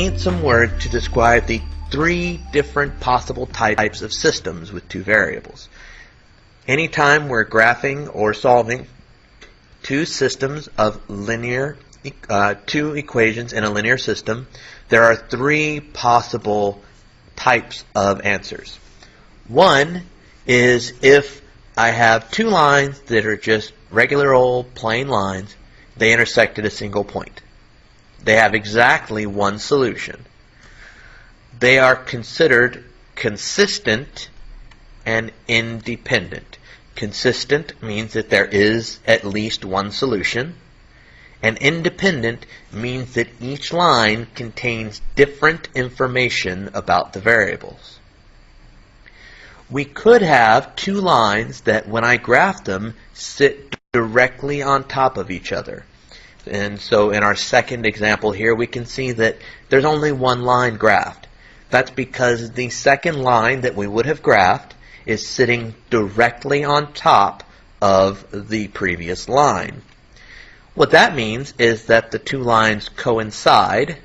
need some words to describe the three different possible types of systems with two variables. Anytime we're graphing or solving two systems of two equations in a linear system, there are three possible types of answers. One is if I have two lines that are just regular old plain lines, they intersect at a single point. They have exactly one solution. They are considered consistent and independent. Consistent means that there is at least one solution, and independent means that each line contains different information about the variables. We could have two lines that, when I graph them, sit directly on top of each other. And so in our second example here, we can see that there's only one line graphed. That's because the second line that we would have graphed is sitting directly on top of the previous line. What that means is that the two lines coincide,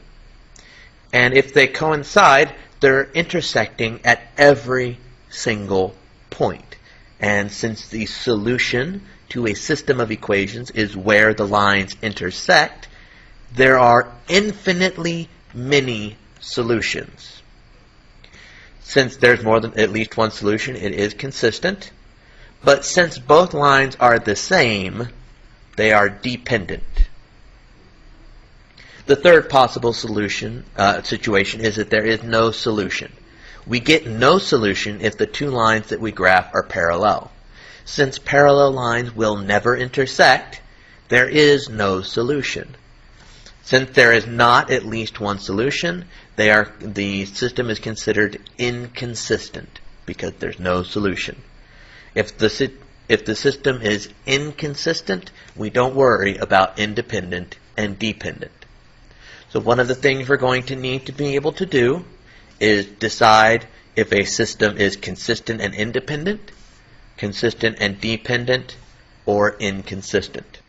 and if they coincide, they're intersecting at every single point. And since the solution to a system of equations is where the lines intersect, there are infinitely many solutions. Since there's more than at least one solution, it is consistent. But since both lines are the same, they are dependent. The third possible situation is that there is no solution. We get no solution if the two lines that we graph are parallel. Since parallel lines will never intersect, there is no solution. Since there is not at least one solution, the system is considered inconsistent because there's no solution. If the system is inconsistent, we don't worry about independent and dependent. So one of the things we're going to need to be able to do is decide if a system is consistent and independent, consistent and dependent, or inconsistent.